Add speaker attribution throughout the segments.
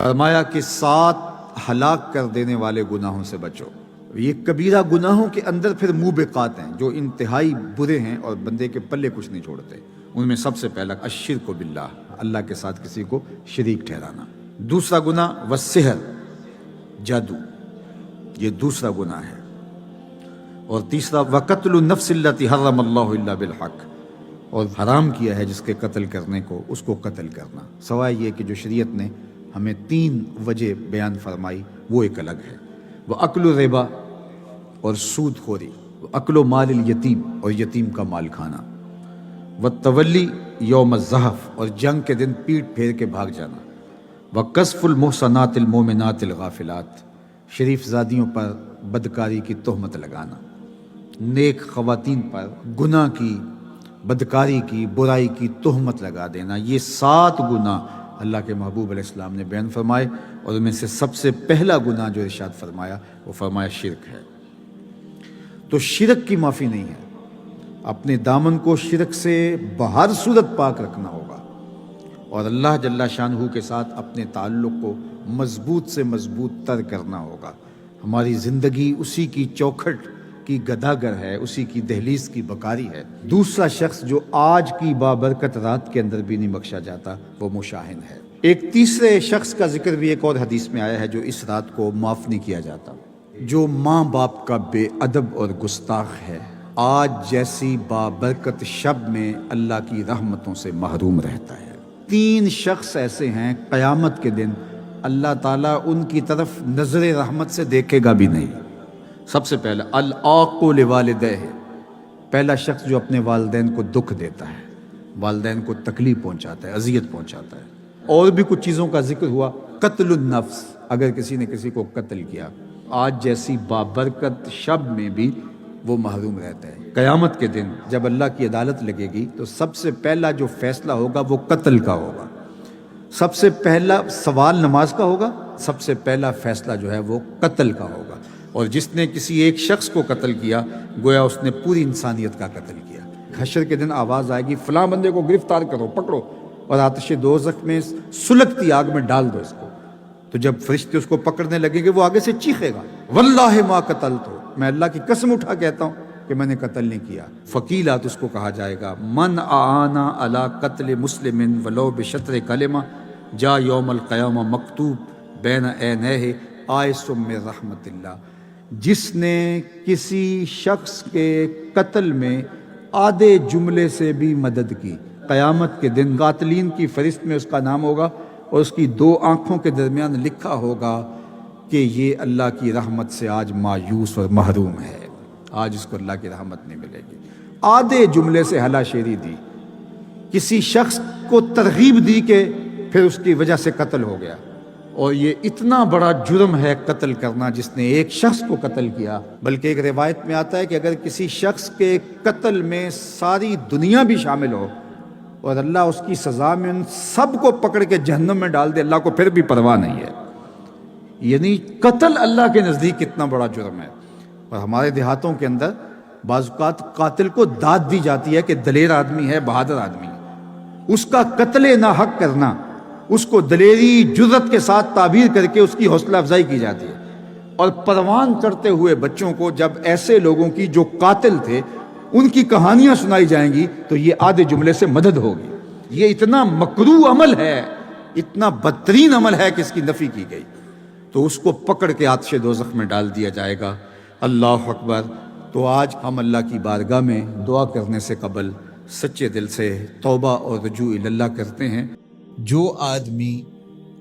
Speaker 1: فرمایا کہ 7 ہلاک کر دینے والے گناہوں سے بچو۔ یہ کبیرہ گناہوں کے اندر پھر موبقات ہیں جو انتہائی برے ہیں اور بندے کے پلے کچھ نہیں چھوڑتے۔ ان میں سب سے پہلا الشرک باللہ، اللہ کے ساتھ کسی کو شریک ٹھہرانا۔ دوسرا گناہ والسحر، جادو، یہ دوسرا گناہ ہے۔ اور تیسرا وقتل النفس التي حرم اللہ الا بالحق، اور حرام کیا ہے جس کے قتل کرنے کو اس کو قتل کرنا، سوائے یہ کہ جو شریعت نے ہمیں 3 وجہ بیان فرمائی وہ ایک الگ ہے۔ وَأَكْلُ الرِّبَا، اور سود خوری، وَأَكْلُ مال الیتیم، اور یتیم کا مال کھانا، وَالتَّوَلِّ یوم الزحف، اور جنگ کے دن پیٹ پھیر کے بھاگ جانا، وَقَذْفُ الْمُحْصَنَاتِ الْمُؤْمِنَاتِ الْغَافِلَاتِ، شریف زادیوں پر بدکاری کی تہمت لگانا، نیک خواتین پر گناہ کی، بدکاری کی، برائی کی تہمت لگا دینا۔ یہ 7 گناہ اللہ کے محبوب علیہ السلام نے بیان فرمائے، اور ان میں سے سب سے پہلا گناہ جو ارشاد فرمایا وہ فرمایا شرک ہے۔ تو شرک کی معافی نہیں ہے، اپنے دامن کو شرک سے بہر صورت پاک رکھنا ہوگا، اور اللہ جل شانہ کے ساتھ اپنے تعلق کو مضبوط سے مضبوط تر کرنا ہوگا۔ ہماری زندگی اسی کی چوکھٹ کی گداگر ہے، اسی کی دہلیز کی بکاری ہے۔ دوسرا شخص جو آج کی بابرکت رات کے اندر بھی نہیں بخشا جاتا وہ مشاہن ہے۔ ایک تیسرے شخص کا ذکر بھی ایک اور حدیث میں آیا ہے جو اس رات کو معاف نہیں کیا جاتا، جو ماں باپ کا بے ادب اور گستاخ ہے، آج جیسی بابرکت شب میں اللہ کی رحمتوں سے محروم رہتا ہے۔ 3 شخص ایسے ہیں قیامت کے دن اللہ تعالیٰ ان کی طرف نظر رحمت سے دیکھے گا بھی نہیں۔ سب سے پہلا العاق لوالدہ، پہلا شخص جو اپنے والدین کو دکھ دیتا ہے، والدین کو تکلیف پہنچاتا ہے، اذیت پہنچاتا ہے۔ اور بھی کچھ چیزوں کا ذکر ہوا، قتل النفس، اگر کسی نے کسی کو قتل کیا، آج جیسی بابرکت شب میں بھی وہ محروم رہتا ہے۔ قیامت کے دن جب اللہ کی عدالت لگے گی تو سب سے پہلا جو فیصلہ ہوگا وہ قتل کا ہوگا، سب سے پہلا سوال نماز کا ہوگا، سب سے پہلا فیصلہ جو ہے وہ قتل کا ہوگا۔ اور جس نے کسی ایک شخص کو قتل کیا گویا اس نے پوری انسانیت کا قتل کیا۔ حشر کے دن آواز آئے گی فلاں بندے کو گرفتار کرو، پکڑو، اور آتش دوزخ میں سلگتی آگ میں ڈال دو اس کو۔ تو جب فرشتے اس کو پکڑنے لگیں گے وہ آگے سے چیخے گا واللہ ما قتلت، میں اللہ کی قسم اٹھا کہتا ہوں کہ میں نے قتل نہیں کیا۔ فقیلات، اس کو کہا جائے گا من اعانا علی قتل مسلم ولو بشطر کلمہ جا یوم القیامہ مکتوب بین عینیہ آئس من رحمت اللہ، جس نے کسی شخص کے قتل میں آدھے جملے سے بھی مدد کی، قیامت کے دن قاتلین کی فہرست میں اس کا نام ہوگا اور اس کی 2 آنکھوں کے درمیان لکھا ہوگا کہ یہ اللہ کی رحمت سے آج مایوس اور محروم ہے، آج اس کو اللہ کی رحمت نہیں ملے گی۔ آدھے جملے سے ہلا شیری دی، کسی شخص کو ترغیب دی کہ پھر اس کی وجہ سے قتل ہو گیا۔ اور یہ اتنا بڑا جرم ہے قتل کرنا جس نے ایک شخص کو قتل کیا، بلکہ ایک روایت میں آتا ہے کہ اگر کسی شخص کے قتل میں ساری دنیا بھی شامل ہو اور اللہ اس کی سزا میں ان سب کو پکڑ کے جہنم میں ڈال دے، اللہ کو پھر بھی پرواہ نہیں ہے۔ یعنی قتل اللہ کے نزدیک کتنا بڑا جرم ہے۔ اور ہمارے دیہاتوں کے اندر بعض اوقات قاتل کو داد دی جاتی ہے کہ دلیر آدمی ہے، بہادر آدمی ہے، اس کا قتل ناحق کرنا، اس کو دلیری جرت کے ساتھ تعبیر کر کے اس کی حوصلہ افزائی کی جاتی ہے۔ اور پروان چڑھتے ہوئے بچوں کو جب ایسے لوگوں کی جو قاتل تھے ان کی کہانیاں سنائی جائیں گی تو یہ آدھے جملے سے مدد ہوگی۔ یہ اتنا مکروہ عمل ہے، اتنا بدترین عمل ہے کہ اس کی نفی کی گئی، تو اس کو پکڑ کے آتش دوزخ میں ڈال دیا جائے گا۔ اللہ اکبر۔ تو آج ہم اللہ کی بارگاہ میں دعا کرنے سے قبل سچے دل سے توبہ اور رجوع اللہ کرتے ہیں۔ جو آدمی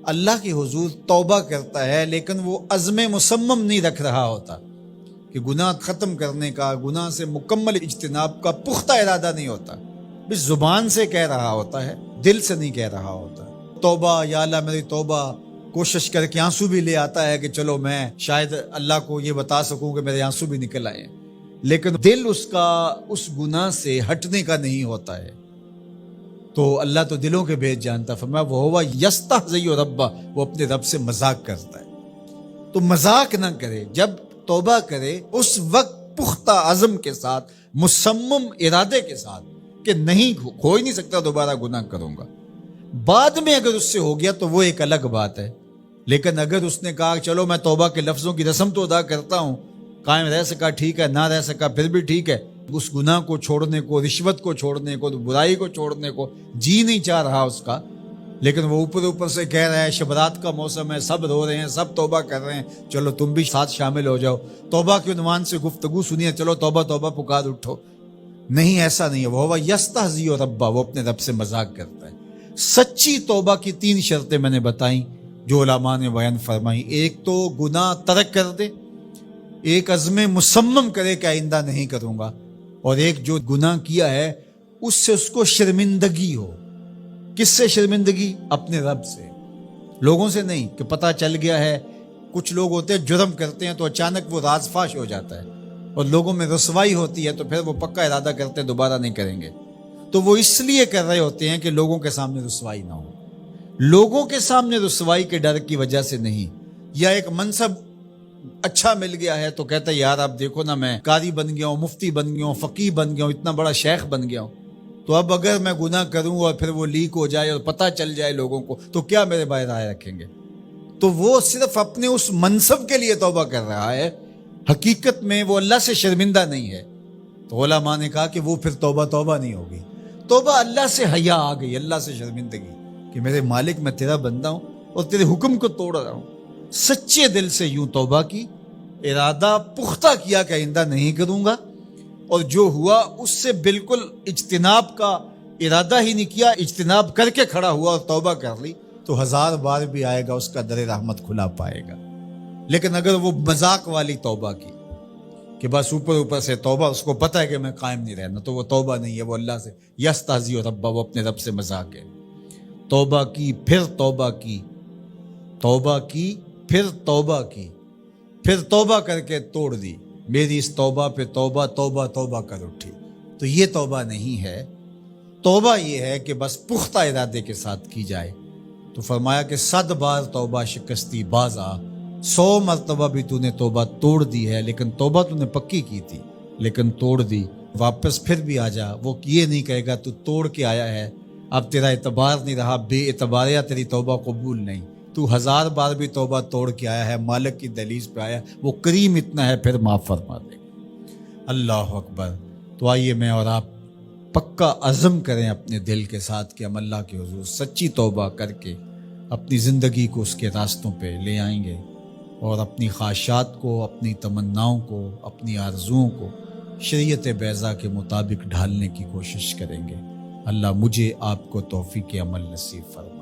Speaker 1: اللہ کے حضور توبہ کرتا ہے لیکن وہ عزم مصمم نہیں رکھ رہا ہوتا کہ گناہ ختم کرنے کا، گناہ سے مکمل اجتناب کا پختہ ارادہ نہیں ہوتا، بس زبان سے کہہ رہا ہوتا ہے، دل سے نہیں کہہ رہا ہوتا۔ توبہ یا اللہ میری توبہ، کوشش کر کے آنسو بھی لے آتا ہے کہ چلو میں شاید اللہ کو یہ بتا سکوں کہ میرے آنسو بھی نکل آئے، لیکن دل اس کا اس گناہ سے ہٹنے کا نہیں ہوتا ہے۔ تو اللہ تو دلوں کے بھید جانتا، فرمایا وَهُوَ يَسْتَهْزِئُ رَبَّهُ، وہ اپنے رب سے مذاق کرتا ہے۔ تو مذاق نہ کرے، جب توبہ کرے اس وقت پختہ عزم کے ساتھ، مصمم ارادے کے ساتھ کہ نہیں، ہو ہی نہیں سکتا دوبارہ گناہ کروں گا۔ بعد میں اگر اس سے ہو گیا تو وہ ایک الگ بات ہے، لیکن اگر اس نے کہا چلو میں توبہ کے لفظوں کی رسم تو ادا کرتا ہوں، قائم رہ سکا ٹھیک ہے، نہ رہ سکا پھر بھی ٹھیک ہے، اس گناہ کو چھوڑنے کو، رشوت کو چھوڑنے کو، برائی کو چھوڑنے کو جی نہیں چاہ رہا اس کا، لیکن وہ اوپر سے کہہ رہا ہے شبرات کا موسم ہے، سب رو رہے ہیں، سب توبہ کر رہے ہیں، چلو تم بھی ساتھ شامل ہو جاؤ، توبہ کے عنوان سے گفتگو سنیے، چلو توبہ توبہ پکار اٹھو۔ نہیں، ایسا نہیں ہے۔ وہ یستہزی ربا، وہ اپنے رب سے مذاق کرتا ہے۔ سچی توبہ کی 3 شرطیں میں نے بتائیں جو علماء نے بیان فرمائی۔ ایک تو گناہ ترک کر دے، ایک عزم مصمم کرے کہ آئندہ نہیں کروں گا، اور ایک جو گناہ کیا ہے اس سے اس کو شرمندگی ہو۔ کس سے شرمندگی؟ اپنے رب سے، لوگوں سے نہیں کہ پتہ چل گیا ہے۔ کچھ لوگ ہوتے ہیں جرم کرتے ہیں تو اچانک وہ راز فاش ہو جاتا ہے اور لوگوں میں رسوائی ہوتی ہے تو پھر وہ پکا ارادہ کرتے ہیں دوبارہ نہیں کریں گے، تو وہ اس لیے کر رہے ہوتے ہیں کہ لوگوں کے سامنے رسوائی نہ ہو۔ لوگوں کے سامنے رسوائی کے ڈر کی وجہ سے نہیں، یا ایک منصب اچھا مل گیا ہے تو کہتا ہے یار اب دیکھو نا، میں قاری بن گیا ہوں، مفتی بن گیا ہوں، فقیہ بن گیا ہوں، اتنا بڑا شیخ بن گیا ہوں، تو اب اگر میں گناہ کروں اور پھر وہ لیک ہو جائے اور پتہ چل جائے لوگوں کو تو کیا میرے بارے رائے رکھیں گے؟ تو وہ صرف اپنے اس منصب کے لیے توبہ کر رہا ہے، حقیقت میں وہ اللہ سے شرمندہ نہیں ہے۔ تو علماء نے کہا کہ وہ پھر توبہ نہیں ہوگی۔ توبہ اللہ سے حیا آ گئی، اللہ سے شرمندگی کہ میرے مالک میں تیرا بندہ ہوں اور تیرے حکم کو توڑ رہا ہوں۔ سچے دل سے یوں توبہ کی، ارادہ پختہ کیا کہ آئندہ نہیں کروں گا، اور جو ہوا اس سے بالکل اجتناب کا ارادہ ہی نہیں کیا، اجتناب کر کے کھڑا ہوا اور توبہ کر لی، تو 1000 بار بھی آئے گا اس کا در رحمت کھلا پائے گا۔ لیکن اگر وہ مذاق والی توبہ کی کہ بس اوپر سے توبہ، اس کو پتہ ہے کہ میں قائم نہیں رہنا، تو وہ توبہ نہیں ہے، وہ اللہ سے یستہزی ربا، وہ اپنے رب سے مذاق ہے۔ توبہ کی، پھر توبہ کی، توبہ کی، پھر توبہ کی، پھر توبہ کر کے توڑ دی، میری اس توبہ پہ توبہ توبہ توبہ کر اٹھی، تو یہ توبہ نہیں ہے۔ توبہ یہ ہے کہ بس پختہ ارادے کے ساتھ کی جائے۔ تو فرمایا کہ 100 بار توبہ شکستی باز آ، 100 مرتبہ بھی تو نے توبہ توڑ دی ہے، لیکن توبہ تو نے پکی کی تھی لیکن توڑ دی، واپس پھر بھی آ جا۔ وہ یہ نہیں کہے گا تو توڑ کے آیا ہے، اب تیرا اعتبار نہیں رہا، بے اعتباریا تیری توبہ قبول نہیں، تو 1000 بار بھی توبہ توڑ کے آیا ہے، مالک کی دہلیز پہ آیا، وہ کریم اتنا ہے پھر معاف فرما دے گا۔ اللہ اکبر۔ تو آئیے میں اور آپ پکا عزم کریں اپنے دل کے ساتھ کہ ہم اللہ کے حضور سچی توبہ کر کے اپنی زندگی کو اس کے راستوں پہ لے آئیں گے، اور اپنی خواہشات کو، اپنی تمناؤں کو، اپنی آرزوؤں کو شریعت بیضا کے مطابق ڈھالنے کی کوشش کریں گے۔ اللہ مجھے آپ کو توفیق عمل نصیب فرمائے۔